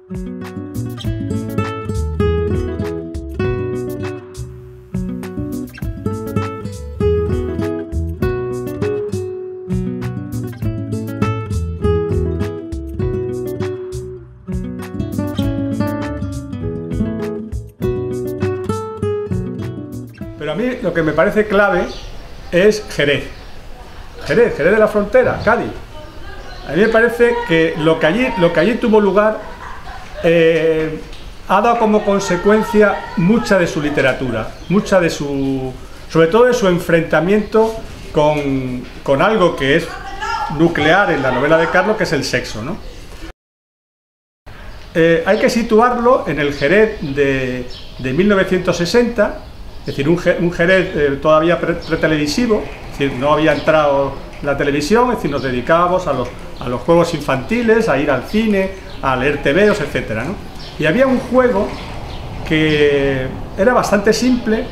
Pero a mí lo que me parece clave es Jerez de la Frontera, Cádiz. A mí me parece que lo que allí tuvo lugar ha dado como consecuencia mucha de su literatura, sobre todo de su enfrentamiento con algo que es nuclear en la novela de Carlos, que es el sexo, ¿no? Hay que situarlo en el Jerez de 1960, es decir, un Jerez todavía pretelevisivo, es decir, no había entrado la televisión, es decir, nos dedicábamos a los juegos infantiles, a ir al cine, a leer tebeos, etcétera, ¿no? Y había un juego que era bastante simple,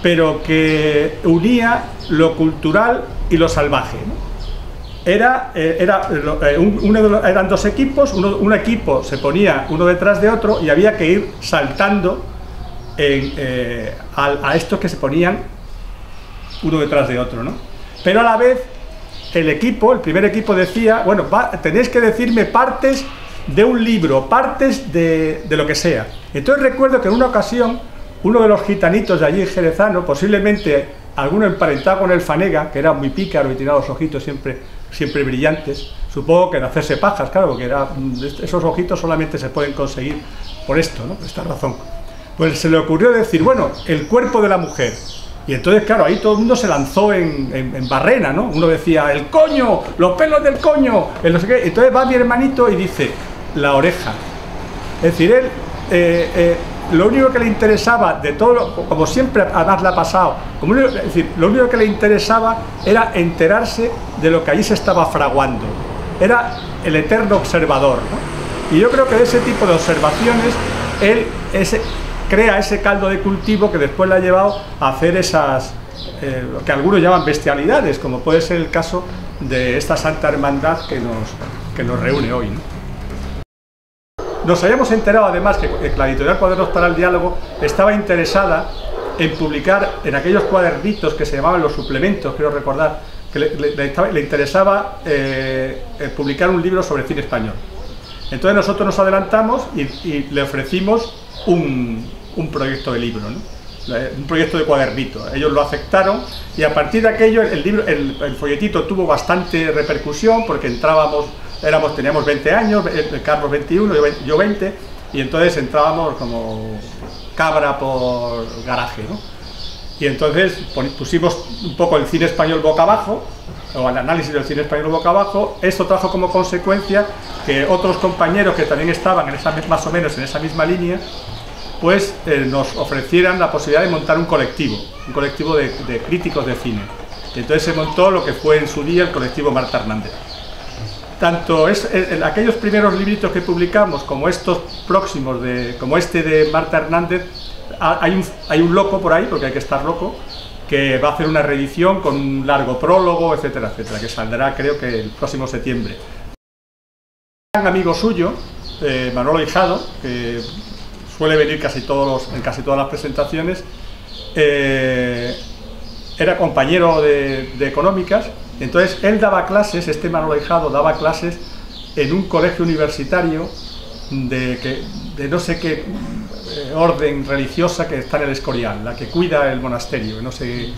pero que unía lo cultural y lo salvaje, ¿no? Eran dos equipos, un equipo se ponía uno detrás de otro y había que ir saltando a estos que se ponían uno detrás de otro, ¿no? Pero a la vez el primer equipo decía, bueno, tenéis que decirme partes de un libro, partes de lo que sea. Entonces recuerdo que en una ocasión uno de los gitanitos de allí jerezano, posiblemente alguno emparentado con el Fanega, que era muy pícaro y tiraba los ojitos siempre brillantes, supongo que de hacerse pajas, claro, porque esos ojitos solamente se pueden conseguir por esto, ¿no? Por esta razón. Pues se le ocurrió decir, bueno, el cuerpo de la mujer. Y entonces, claro, ahí todo el mundo se lanzó en barrena, ¿no? Uno decía, el coño, los pelos del coño, el no sé qué. Entonces va mi hermanito y dice, la oreja. Es decir, él, lo único que le interesaba de todo, como siempre además le ha pasado, es decir, lo único que le interesaba era enterarse de lo que allí se estaba fraguando. Era el eterno observador, ¿no? Y yo creo que de ese tipo de observaciones, él crea ese caldo de cultivo que después le ha llevado a hacer esas, lo que algunos llaman bestialidades, como puede ser el caso de esta Santa Hermandad que nos reúne hoy, ¿no? Nos habíamos enterado además que la editorial Cuadernos para el Diálogo estaba interesada en publicar en aquellos cuadernitos que se llamaban los suplementos, quiero recordar, que le interesaba publicar un libro sobre cine español. Entonces nosotros nos adelantamos y le ofrecimos un proyecto de libro, ¿no? Un proyecto de cuadernito. Ellos lo aceptaron y a partir de aquello el folletito tuvo bastante repercusión porque teníamos 20 años, Carlos 21, yo 20, y entonces entrábamos como cabra por garaje, ¿no? Y entonces pusimos un poco el cine español boca abajo, o el análisis del cine español boca abajo. Esto trajo como consecuencia que otros compañeros que también estaban más o menos en esa misma línea, pues nos ofrecieran la posibilidad de montar un colectivo de críticos de cine. Y entonces se montó lo que fue en su día el colectivo Marta Hernández. Tanto en aquellos primeros libritos que publicamos como estos próximos, como este de Marta Hernández, hay un loco por ahí, porque hay que estar loco, que va a hacer una reedición con un largo prólogo, etcétera, etcétera, que saldrá creo que el próximo septiembre. Un amigo suyo, Manolo Hijado, que suele venir en casi todas las presentaciones, era compañero de económicas. Entonces él daba clases, este Manolo Hijado daba clases en un colegio universitario de no sé qué orden religiosa que está en el Escorial, la que cuida el monasterio, no sé,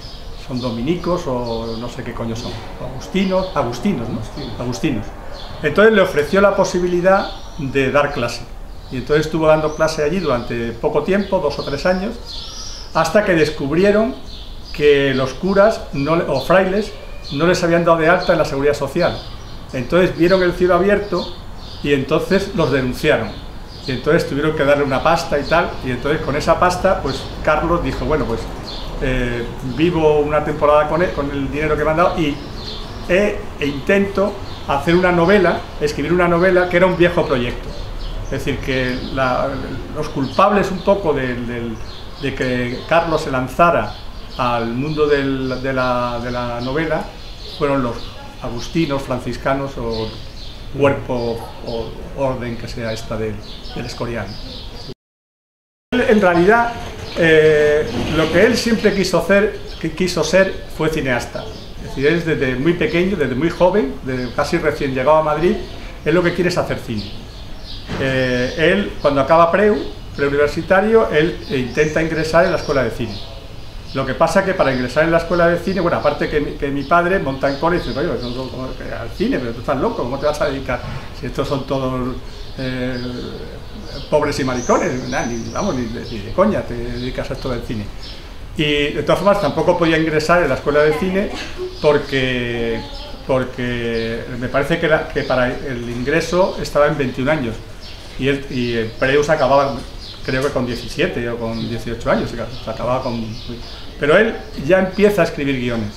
son dominicos o no sé qué coño son, agustinos, ¿no? Agustinos. Entonces le ofreció la posibilidad de dar clase y entonces estuvo dando clase allí durante poco tiempo, 2 o 3 años, hasta que descubrieron que los curas o frailes no les habían dado de alta en la seguridad social. Entonces vieron el cielo abierto y entonces los denunciaron. Y entonces tuvieron que darle una pasta y tal, y entonces con esa pasta, pues Carlos dijo, bueno, pues vivo una temporada con el dinero que me han dado y intento hacer una novela, escribir una novela que era un viejo proyecto. Es decir, que los culpables un poco de que Carlos se lanzara al mundo de la novela fueron los agustinos, franciscanos cuerpo o orden que sea esta del Escorial. Él, en realidad, lo que él siempre quiso ser fue cineasta. Es decir, él desde muy pequeño, desde muy joven, desde casi recién llegado a Madrid, él lo que quiere es hacer cine. Él, cuando acaba preuniversitario, él intenta ingresar en la escuela de cine. Lo que pasa que para ingresar en la escuela de cine, bueno, aparte que mi padre monta en cola y dice, oye, al cine, pero tú estás loco, ¿cómo te vas a dedicar? Si estos son todos pobres y maricones, ni de coña te dedicas a esto del cine. Y de todas formas tampoco podía ingresar en la escuela de cine porque me parece que para el ingreso estaba en 21 años y el Preus acababa, creo que con 17 o con 18 años, acababa con... Pero él ya empieza a escribir guiones.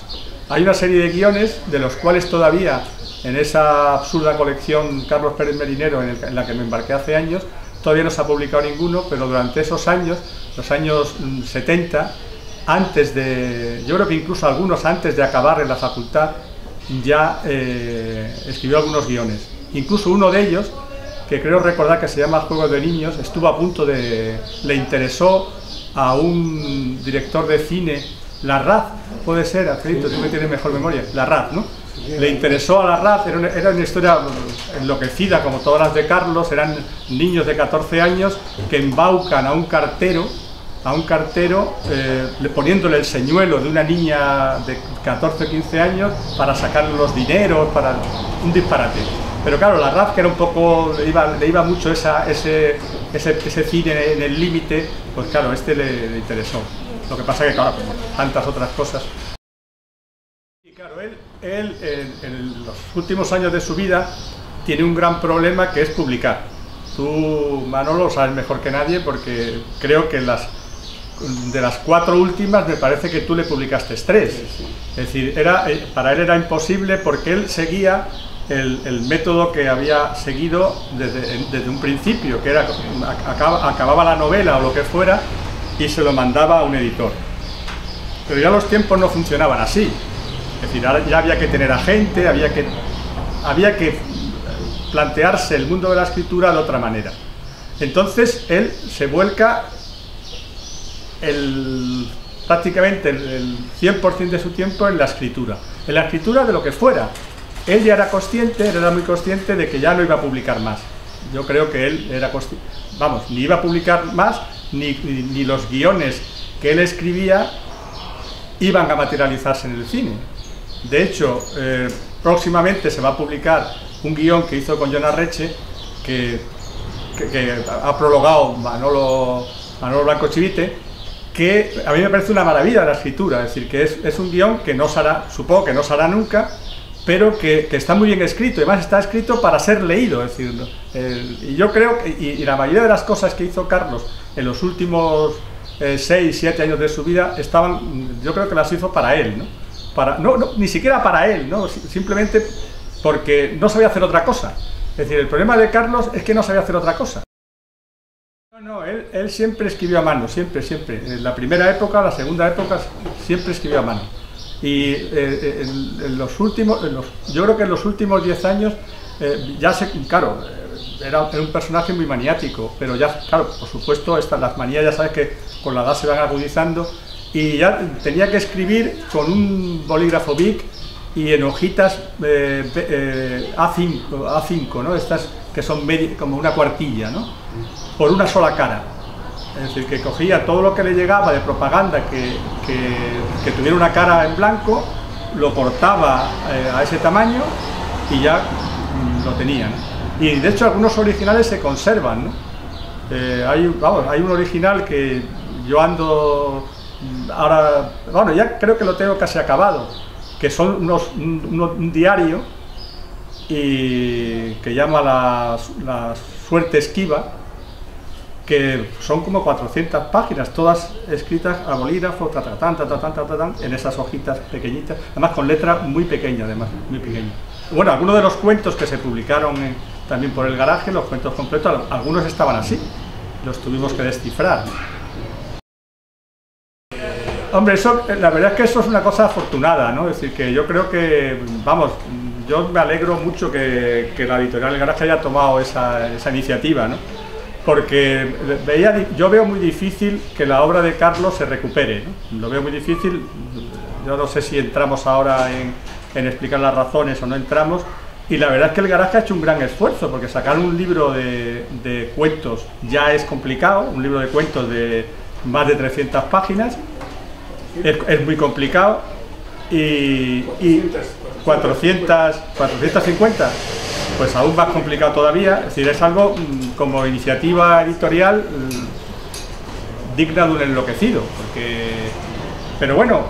Hay una serie de guiones de los cuales todavía, en esa absurda colección Carlos Pérez Merinero en la que me embarqué hace años, todavía no se ha publicado ninguno, pero durante esos años, los años 70, yo creo que incluso algunos antes de acabar en la facultad, ya escribió algunos guiones. Incluso uno de ellos, que creo recordar que se llama Juegos de Niños, estuvo a punto le interesó a un director de cine, Larraz, puede ser, Alfredito, tú me tienes mejor memoria, Larraz, ¿no? Le interesó a Larraz, era una historia enloquecida, como todas las de Carlos, eran niños de 14 años que embaucan a un cartero, poniéndole el señuelo de una niña de 14 o 15 años para sacarle los dineros, para un disparate. Pero claro, Larraz, que era un poco, le iba mucho ese cine en el límite, pues claro, le interesó. Lo que pasa que, claro, como tantas otras cosas. Y claro, él en los últimos años de su vida tiene un gran problema, que es publicar. Tú, Manolo, lo sabes mejor que nadie, porque creo que de las 4 últimas me parece que tú le publicaste 3. Es decir, para él era imposible, porque él seguía el método que había seguido desde un principio, que era acababa la novela o lo que fuera y se lo mandaba a un editor. Pero ya los tiempos no funcionaban así. Es decir, ahora ya había que tener agente, había que plantearse el mundo de la escritura de otra manera. Entonces él se vuelca prácticamente el 100% de su tiempo en la escritura de lo que fuera. Él ya era muy consciente de que ya no iba a publicar más. Yo creo que él era consciente, ni iba a publicar más, ni los guiones que él escribía iban a materializarse en el cine. De hecho, próximamente se va a publicar un guión que hizo con Jon Arreche, que ha prologado Manolo Blanco Chivite, que a mí me parece una maravilla la escritura. Es decir, que es un guión que no se hará, supongo que no se hará nunca, pero que está muy bien escrito, además está escrito para ser leído. Es decir, y yo creo que y la mayoría de las cosas que hizo Carlos en los últimos 6, 7 años de su vida yo creo que las hizo para él, ¿no? Ni siquiera para él, ¿no? Simplemente porque no sabía hacer otra cosa. Es decir, el problema de Carlos es que no sabía hacer otra cosa. Él siempre escribió a mano, siempre. En la primera época, la segunda época, siempre escribió a mano. Y yo creo que en los últimos 10 años, claro, era un personaje muy maniático, pero ya, claro, por supuesto, las manías ya sabes que con la edad se van agudizando, y ya tenía que escribir con un bolígrafo Bic y en hojitas A5, ¿no? Estas que son como una cuartilla, ¿no? Por una sola cara. Es decir, que cogía todo lo que le llegaba de propaganda que tuviera una cara en blanco, lo cortaba a ese tamaño y ya lo tenía, ¿no? Y de hecho algunos originales se conservan, ¿no? Hay un original que yo ando ahora, ya creo que lo tengo casi acabado, que son un diario y que llama la Suerte Esquiva, que son como 400 páginas, todas escritas a bolígrafo, en esas hojitas pequeñitas, además con letra muy pequeña, muy pequeña. Bueno, algunos de los cuentos que se publicaron también por El Garaje, los cuentos completos, algunos estaban así, los tuvimos que descifrar. Hombre, la verdad es que eso es una cosa afortunada, ¿no? Es decir, que yo creo que, yo me alegro mucho que la editorial El Garaje haya tomado esa iniciativa, ¿no? Porque yo veo muy difícil que la obra de Carlos se recupere, ¿no? Lo veo muy difícil. Yo no sé si entramos ahora en explicar las razones o no entramos, y la verdad es que El Garaje ha hecho un gran esfuerzo, porque sacar un libro de cuentos ya es complicado, un libro de cuentos de más de 300 páginas, es muy complicado, y 450, pues aún más complicado todavía. Es decir, es algo como iniciativa editorial digna de un enloquecido, pero bueno,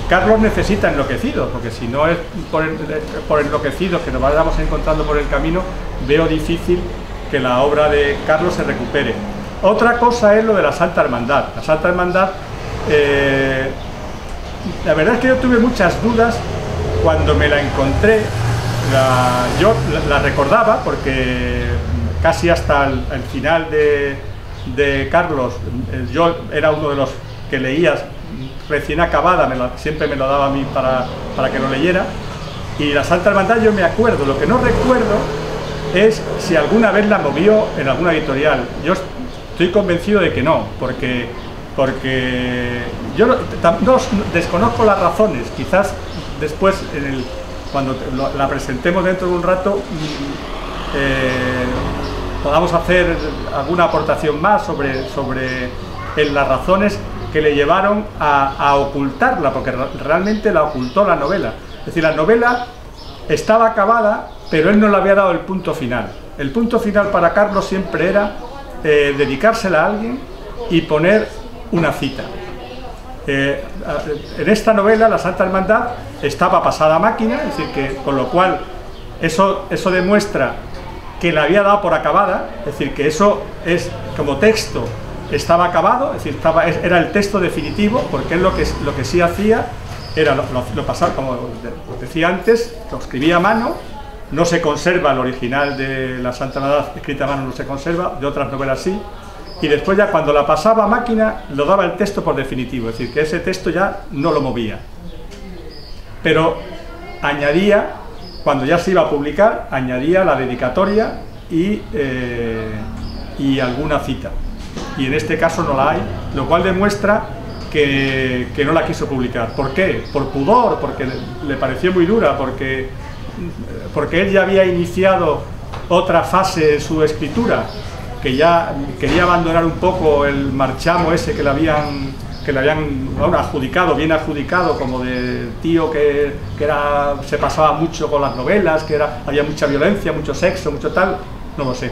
Carlos necesita enloquecidos, porque si no es por enloquecidos que nos vayamos encontrando por el camino, veo difícil que la obra de Carlos se recupere. Otra cosa es lo de la Santa Hermandad. La Santa Hermandad, la verdad es que yo tuve muchas dudas cuando me la encontré. Yo la recordaba porque casi hasta el final de Carlos, yo era uno de los que leías recién acabada, siempre me lo daba a mí para que lo leyera. Y la Santa Hermandad yo me acuerdo, lo que no recuerdo es si alguna vez la movió en alguna editorial. Yo estoy convencido de que no, porque yo no desconozco las razones. Quizás después, cuando la presentemos dentro de un rato, podamos hacer alguna aportación más sobre las razones que le llevaron a ocultarla, porque realmente la ocultó la novela. Es decir, la novela estaba acabada, pero él no le había dado el punto final. El punto final para Carlos siempre era dedicársela a alguien y poner una cita. En esta novela, La Santa Hermandad, estaba pasada a máquina, es decir, que con lo cual eso demuestra que la había dado por acabada, es decir, que eso es como texto, estaba acabado, es decir, era el texto definitivo, porque él lo que sí hacía era lo pasaba, como decía antes, lo escribía a mano. No se conserva el original de La Santa Hermandad, escrita a mano no se conserva, de otras novelas sí, y después ya cuando la pasaba a máquina lo daba el texto por definitivo, es decir, que ese texto ya no lo movía, pero añadía, cuando ya se iba a publicar, añadía la dedicatoria y alguna cita, y en este caso no la hay, lo cual demuestra que no la quiso publicar. ¿Por qué? Por pudor, porque le pareció muy dura, porque él ya había iniciado otra fase en su escritura, que ya quería abandonar un poco el marchamo ese que le habían bueno, adjudicado, bien adjudicado, como de tío que se pasaba mucho con las novelas, había mucha violencia, mucho sexo, mucho tal, no lo sé.